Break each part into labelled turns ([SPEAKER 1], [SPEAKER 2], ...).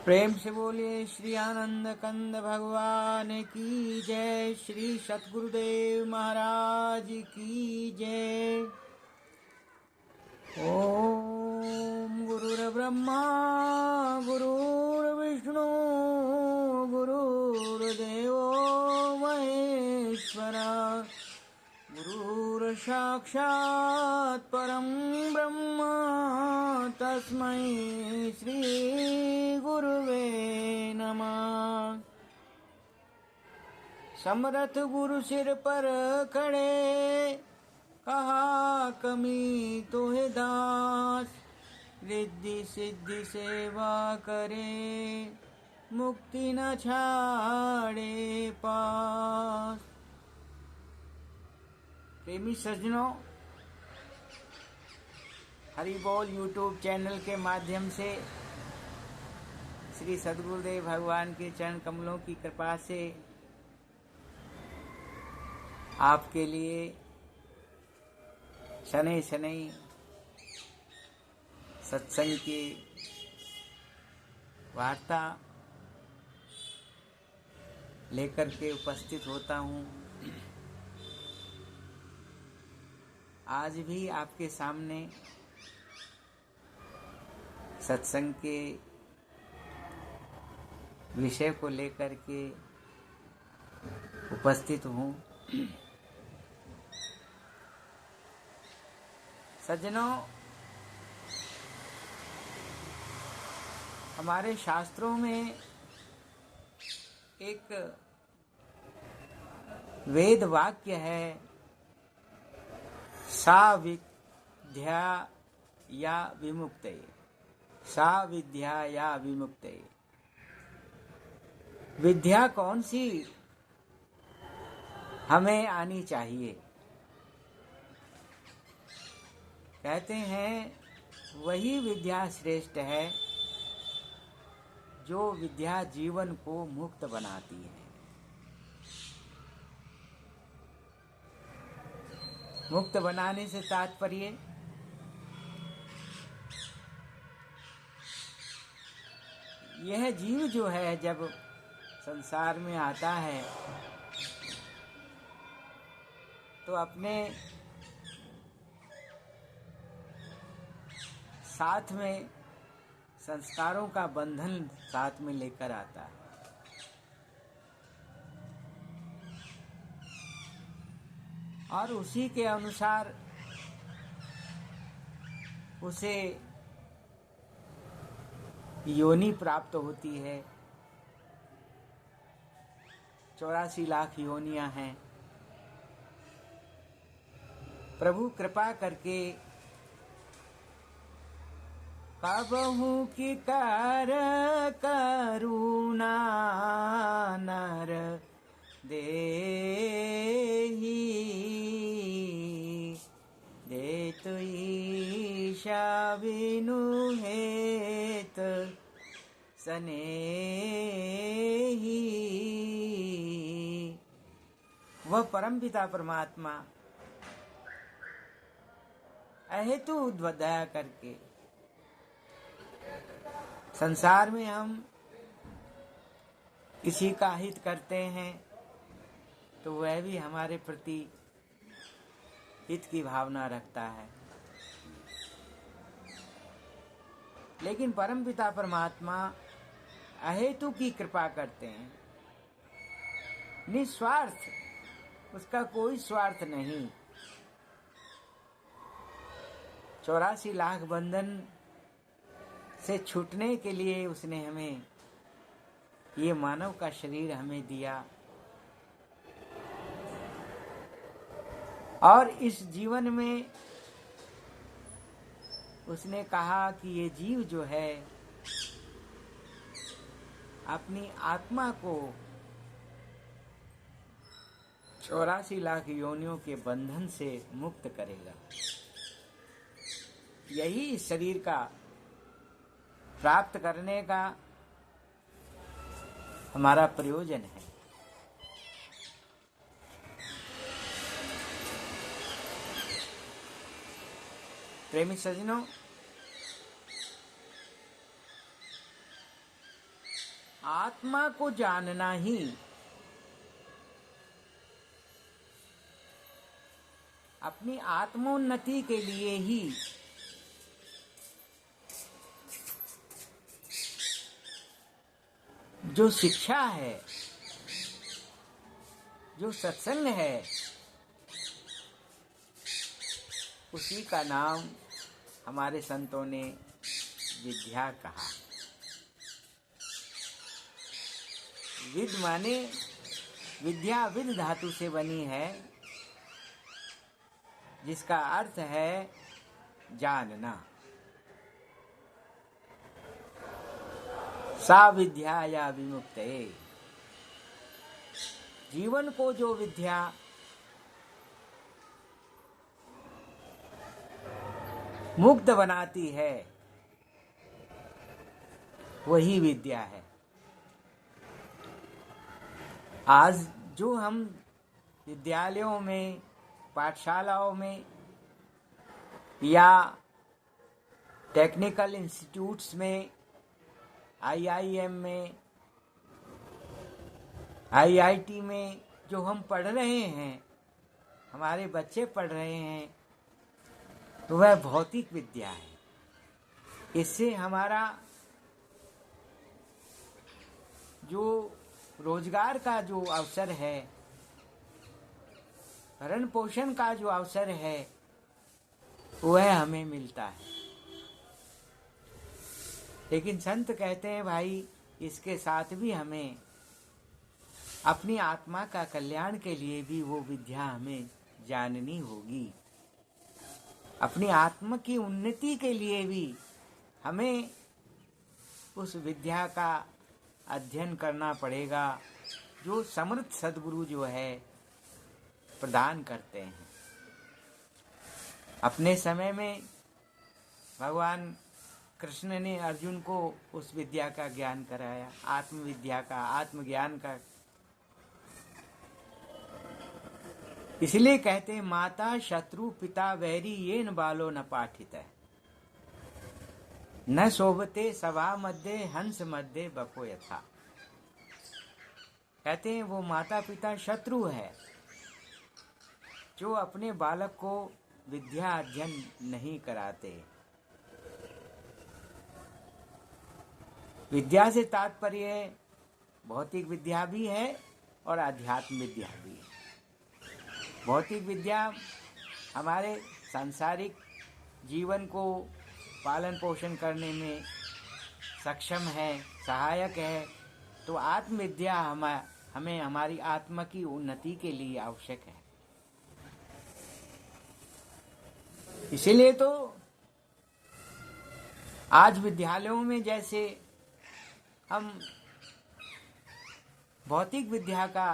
[SPEAKER 1] प्रेम से बोलिए श्री आनंद कंद भगवान की जय। श्री सतगुरुदेव महाराज की जय। ओम गुरुर्ब्रह्मा गुरुर्विष्णु गुरुर्देवो महेश्वरा गुरुर्साक्षात् परं ब्रह्म तस्मै श्री गुरुवे नमः। समरथ गुरु सिर पर खड़े कहा कमी तो है दास, रिद्धि सिद्धि सेवा करे मुक्ति न छाड़े पास। प्रेमी सज्जनों, हरि बोल यूट्यूब चैनल के माध्यम से श्री सद्गुरुदेव भगवान के चरण कमलों की कृपा से आपके लिए शनै शनै सत्संग की वार्ता लेकर के उपस्थित होता हूँ। आज भी आपके सामने सत्संग के विषय को लेकर के उपस्थित हूँ। सज्जनों, हमारे शास्त्रों में एक वेद वाक्य है, सा विद्या या विमुक्तये, सा विद्या या विमुक्तये। विद्या कौन सी हमें आनी चाहिए? कहते हैं वही विद्या श्रेष्ठ है जो विद्या जीवन को मुक्त बनाती है। मुक्त बनाने से तात्पर्य यह जीव जो है जब संसार में आता है तो अपने साथ में संस्कारों का बंधन साथ में लेकर आता है। और उसी के अनुसार उसे योनि प्राप्त होती है। 84 लाख योनियां हैं। प्रभु कृपा करके कबहू की कर करुणा नर देहि, देत ईशा बिनु हेत सनेहि। वह परमपिता परमात्मा अहेतु दया करके संसार में हम किसी का हित करते हैं तो वह भी हमारे प्रति हित की भावना रखता है। लेकिन परमपिता परमात्मा अहेतु की कृपा करते हैं, निस्वार्थ, उसका कोई स्वार्थ नहीं। 84 लाख बंधन से छूटने के लिए उसने हमें ये मानव का शरीर हमें दिया। और इस जीवन में उसने कहा कि ये जीव जो है अपनी आत्मा को 84 लाख योनियों के बंधन से मुक्त करेगा। यही इस शरीर का प्राप्त करने का हमारा प्रयोजन है। प्रेमी सज्जनों, आत्मा को जानना ही अपनी आत्मोन्नति के लिए ही जो शिक्षा है, जो सत्संग है, उसी का नाम हमारे संतों ने विद्या कहा। विद माने विद्या, विद धातु से बनी है, जिसका अर्थ है जानना। सा विद्या या विमुक्ते, जीवन को जो विद्या मुक्त बनाती है वही विद्या है। आज जो हम विद्यालयों में, पाठशालाओं में या टेक्निकल इंस्टीट्यूट्स में, आईआईएम में, आईआईटी में जो हम पढ़ रहे हैं, हमारे बच्चे पढ़ रहे हैं, तो वह भौतिक विद्या है। इससे हमारा जो रोजगार का जो अवसर है, भरण पोषण का जो अवसर है, वह हमें मिलता है। लेकिन संत कहते हैं भाई, इसके साथ भी हमें अपनी आत्मा का कल्याण के लिए भी वो विद्या हमें जाननी होगी। अपनी आत्मा की उन्नति के लिए भी हमें उस विद्या का अध्ययन करना पड़ेगा, जो समर्थ सद्गुरु जो है प्रदान करते हैं। अपने समय में भगवान कृष्ण ने अर्जुन को उस विद्या का ज्ञान कराया, आत्मविद्या का, आत्मज्ञान का। इसलिए कहते हैं, माता शत्रु पिता वैरी येन बालो न पाठित है, न शोभते सभा मध्य हंस मध्य बको यथा। कहते हैं वो माता पिता शत्रु है जो अपने बालक को विद्या अध्ययन नहीं कराते। विद्या से तात्पर्य भौतिक विद्या भी है और आध्यात्म विद्या भी है। भौतिक विद्या हमारे सांसारिक जीवन को पालन पोषण करने में सक्षम है, सहायक है। तो आत्मविद्या हमें हमारी आत्मा की उन्नति के लिए आवश्यक है। इसीलिए तो आज विद्यालयों में जैसे हम भौतिक विद्या का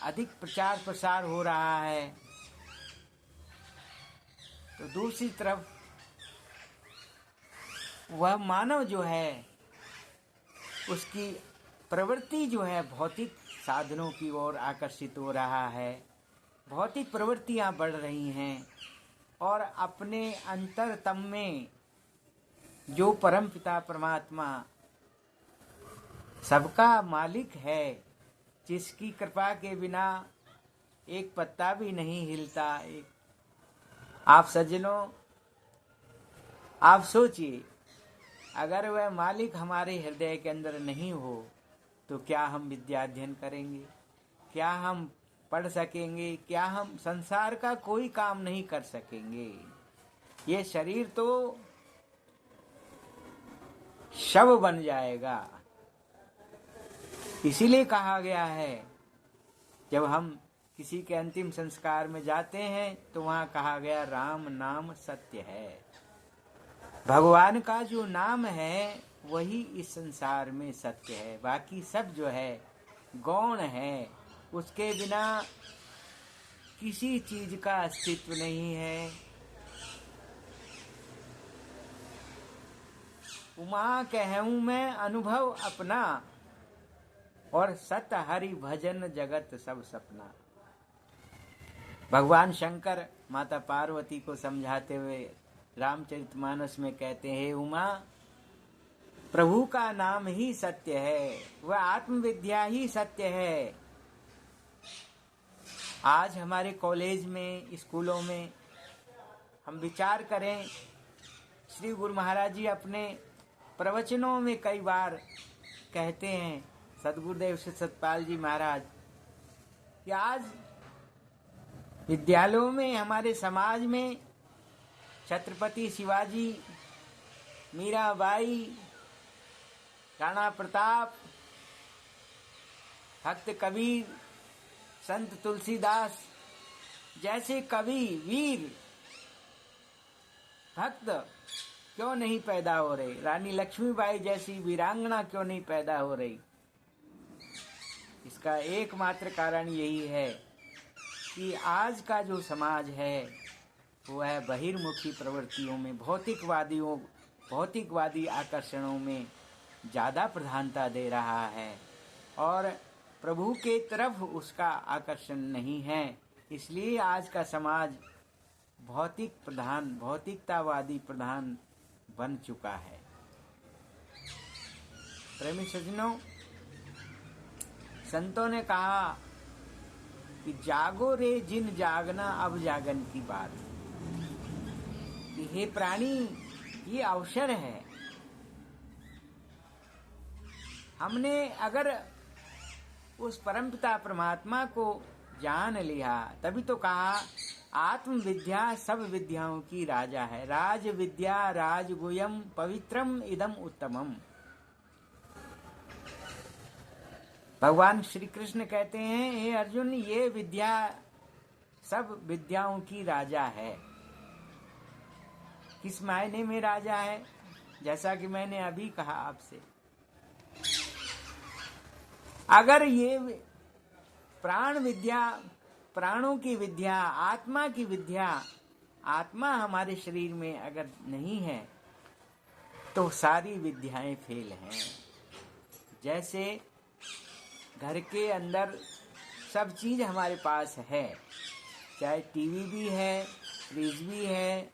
[SPEAKER 1] अधिक प्रचार प्रसार हो रहा है, तो दूसरी तरफ वह मानव जो है उसकी प्रवृत्ति जो है भौतिक साधनों की ओर आकर्षित हो रहा है। भौतिक प्रवृत्तियां बढ़ रही हैं और अपने अंतरतम में जो परमपिता परमात्मा सबका मालिक है, जिसकी कृपा के बिना एक पत्ता भी नहीं हिलता। आप सज्जनों, आप सोचिए, अगर वह मालिक हमारे हृदय के अंदर नहीं हो तो क्या हम विद्या अध्ययन करेंगे? क्या हम पढ़ सकेंगे? क्या हम संसार का कोई काम नहीं कर सकेंगे? ये शरीर तो शव बन जाएगा। इसीलिए कहा गया है, जब हम किसी के अंतिम संस्कार में जाते हैं तो वहां कहा गया राम नाम सत्य है। भगवान का जो नाम है वही इस संसार में सत्य है। बाकी सब जो है गौण है, उसके बिना किसी चीज का अस्तित्व नहीं है। उमा कहूँ मैं अनुभव अपना, और सत हरि भजन जगत सब सपना। भगवान शंकर माता पार्वती को समझाते हुए रामचरितमानस में कहते हैं, उमा प्रभु का नाम ही सत्य है, वह आत्मविद्या ही सत्य है। आज हमारे कॉलेज में, स्कूलों में हम विचार करें, श्री गुरु महाराज जी अपने प्रवचनों में कई बार कहते हैं, सदगुरुदेव श्री सतपाल जी महाराज, कि आज विद्यालयों में, हमारे समाज में छत्रपति शिवाजी, मीराबाई, राणा प्रताप, भक्त कबीर, संत तुलसीदास जैसे कवि, वीर, भक्त क्यों नहीं पैदा हो रहे? रानी लक्ष्मीबाई जैसी वीरांगना क्यों नहीं पैदा हो रही? इसका एकमात्र कारण यही है कि आज का जो समाज है वो है बहिर्मुखी प्रवृत्तियों में, भौतिकवादी आकर्षणों में ज़्यादा प्रधानता दे रहा है और प्रभु के तरफ उसका आकर्षण नहीं है। इसलिए आज का समाज भौतिक प्रधान, भौतिकतावादी प्रधान बन चुका है। प्रेमी सज्जनों, संतों ने कहा कि जागो रे जिन जागना अब जागन की बात, कि हे प्राणी, ये अवसर है। हमने अगर उस परमपिता परमात्मा को जान लिया, तभी तो कहा आत्म विद्या सब विद्याओं की राजा है। राज विद्या राजगुह्यम पवित्रम इदम उत्तमम। भगवान श्री कृष्ण कहते हैं, हे अर्जुन, ये विद्या सब विद्याओं की राजा है। किस मायने में राजा है? जैसा कि मैंने अभी कहा आपसे, अगर ये प्राण विद्या, प्राणों की विद्या, आत्मा की विद्या, आत्मा हमारे शरीर में अगर नहीं है तो सारी विद्याएं फेल हैं। जैसे घर के अंदर सब चीज हमारे पास है, चाहे टीवी भी है, फ्रिज भी है,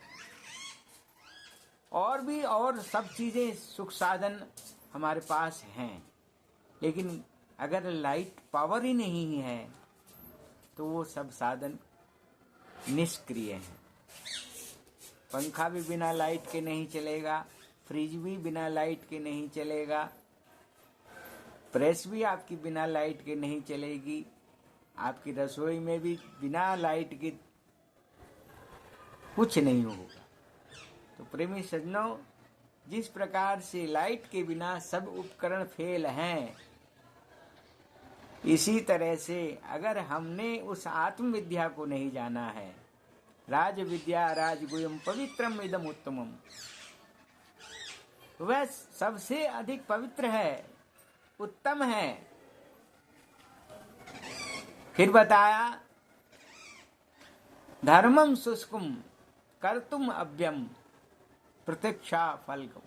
[SPEAKER 1] और सब चीजें, सुख साधन हमारे पास हैं, लेकिन अगर लाइट पावर ही नहीं है तो वो सब साधन निष्क्रिय हैं। पंखा भी बिना लाइट के नहीं चलेगा, फ्रिज भी बिना लाइट के नहीं चलेगा, प्रेस भी आपकी बिना लाइट के नहीं चलेगी, आपकी रसोई में भी बिना लाइट के कुछ नहीं होगा। तो प्रेमी सज्जनों, जिस प्रकार से लाइट के बिना सब उपकरण फेल हैं, इसी तरह से अगर हमने उस आत्म विद्या को नहीं जाना है, राज विद्या राजगुह्यम पवित्रम इदम उत्तमम, वह सबसे अधिक पवित्र है, उत्तम है। फिर बताया, धर्मम शुष्कुम कर्तुम अव्यम प्रतीक्षा फलकम।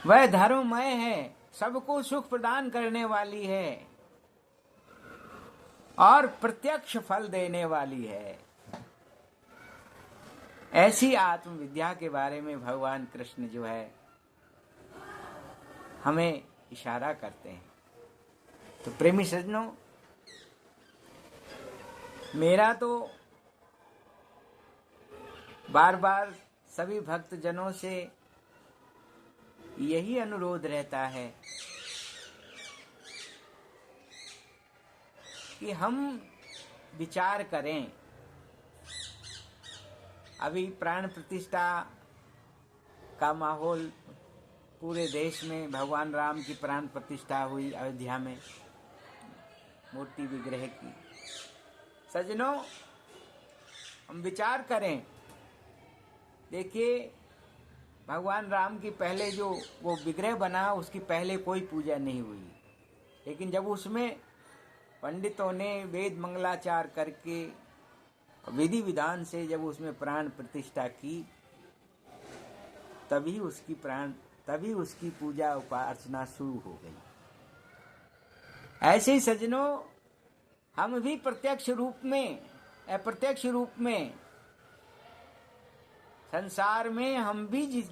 [SPEAKER 1] वह धर्ममय है, सबको सुख प्रदान करने वाली है और प्रत्यक्ष फल देने वाली है। ऐसी आत्मविद्या के बारे में भगवान कृष्ण जो है हमें इशारा करते हैं। तो प्रेमी सज्जनों, मेरा तो बार बार सभी भक्त जनों से यही अनुरोध रहता है कि हम विचार करें। अभी प्राण प्रतिष्ठा का माहौल पूरे देश में, भगवान राम की प्राण प्रतिष्ठा हुई अयोध्या में, मूर्ति विग्रह की। सज्जनों, हम विचार करें, देखिए, भगवान राम की पहले जो वो विग्रह बना, उसकी पहले कोई पूजा नहीं हुई, लेकिन जब उसमें पंडितों ने वेद मंगलाचार करके विधि विधान से जब उसमें प्राण प्रतिष्ठा की, तभी उसकी पूजा उपासना शुरू हो गई। ऐसे ही सज्जनों, हम भी प्रत्यक्ष रूप में, अप्रत्यक्ष रूप में, संसार में हम भी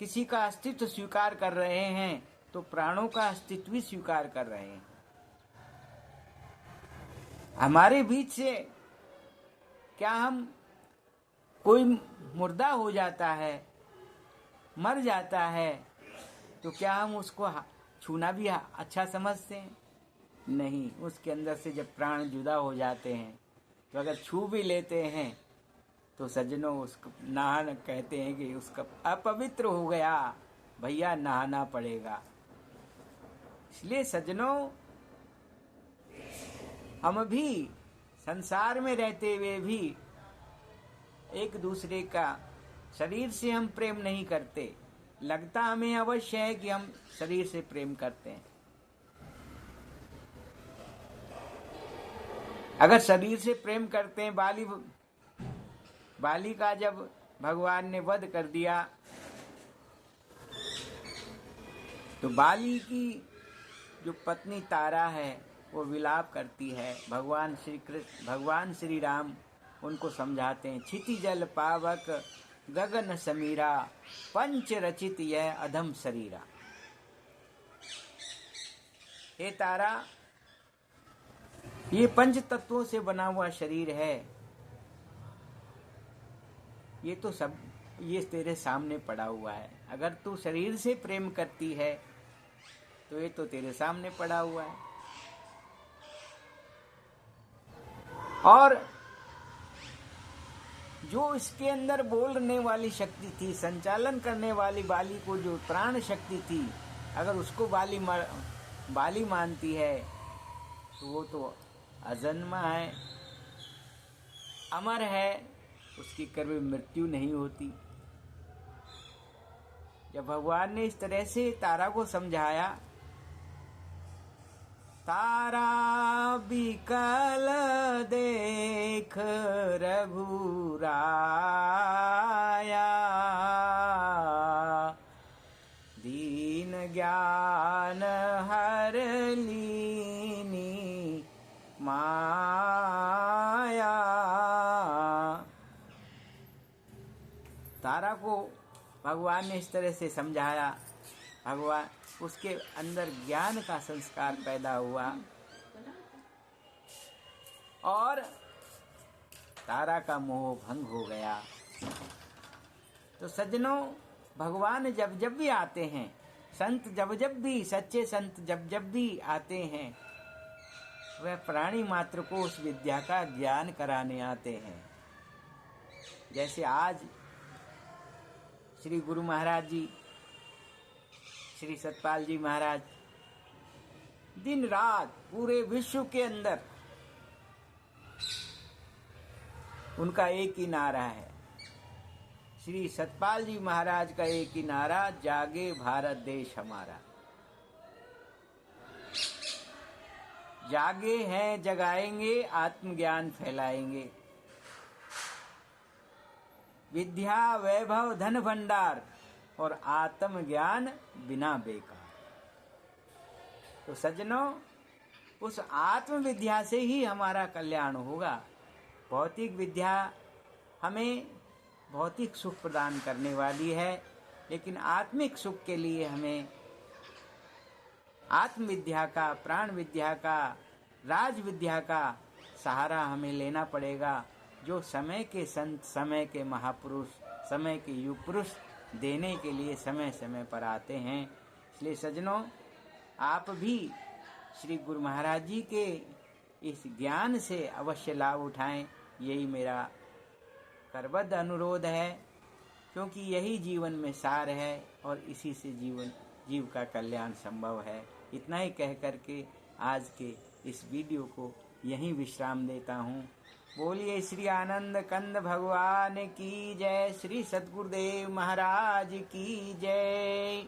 [SPEAKER 1] किसी का अस्तित्व स्वीकार कर रहे हैं तो प्राणों का अस्तित्व भी स्वीकार कर रहे हैं। हमारे बीच से क्या हम कोई मुर्दा हो जाता है, मर जाता है, तो क्या हम उसको छूना भी अच्छा समझते हैं? नहीं। उसके अंदर से जब प्राण जुदा हो जाते हैं तो अगर छू भी लेते हैं तो सज्जनों उसको नहाना कहते हैं कि उसका अपवित्र हो गया, भैया नहाना पड़ेगा। इसलिए सज्जनों, हम भी संसार में रहते हुए भी एक दूसरे का शरीर से हम प्रेम नहीं करते। लगता हमें अवश्य है कि हम शरीर से प्रेम करते हैं। अगर शरीर से प्रेम करते हैं, बाली का जब भगवान ने वध कर दिया तो बाली की जो पत्नी तारा है वो विलाप करती है। भगवान श्री राम उनको समझाते हैं, क्षिति जल पावक गगन समीरा, पंच रचित यह अधम शरीरा। हे तारा, ये पंच तत्वों से बना हुआ शरीर है, ये तो सब ये तेरे सामने पड़ा हुआ है। अगर तू शरीर से प्रेम करती है तो ये तो तेरे सामने पड़ा हुआ है। और जो इसके अंदर बोलने वाली शक्ति थी, संचालन करने वाली बाली को जो प्राण शक्ति थी, अगर उसको बाली मानती है तो वो तो अजन्मा है, अमर है, उसकी कभी मृत्यु नहीं होती। जब भगवान ने इस तरह से तारा को समझाया, तारा बिकल देख रघुराया, दीन ज्ञान हर लीनी माया। तारा को भगवान ने इस तरह से समझाया, भगवान उसके अंदर ज्ञान का संस्कार पैदा हुआ और तारा का मोह भंग हो गया। तो सज्जनों, भगवान जब जब भी आते हैं, संत जब जब भी, सच्चे संत जब जब भी आते हैं, वह प्राणी मात्र को उस विद्या का ज्ञान कराने आते हैं। जैसे आज श्री गुरु महाराज जी, श्री सतपाल जी महाराज दिन रात पूरे विश्व के अंदर उनका एक ही नारा है। श्री सतपाल जी महाराज का एक ही नारा, जागे भारत देश हमारा। जागे हैं, जगाएंगे, आत्मज्ञान फैलाएंगे। विद्या वैभव धन भंडार और आत्म ज्ञान बिना बेकार। तो सज्जनों, उस आत्म विद्या से ही हमारा कल्याण होगा। भौतिक विद्या हमें भौतिक सुख प्रदान करने वाली है, लेकिन आत्मिक सुख के लिए हमें आत्म विद्या का, प्राण विद्या का, राज विद्या का सहारा हमें लेना पड़ेगा, जो समय के संत, समय के महापुरुष, समय के युग पुरुष देने के लिए समय समय पर आते हैं। इसलिए सज्जनों, आप भी श्री गुरु महाराज जी के इस ज्ञान से अवश्य लाभ उठाएं, यही मेरा करबद्ध अनुरोध है, क्योंकि यही जीवन में सार है और इसी से जीव का कल्याण संभव है। इतना ही कह करके आज के इस वीडियो को यहीं विश्राम देता हूँ। बोलिए श्री आनंद कंद भगवान की जय, श्री सद्गुरुदेव महाराज की जय।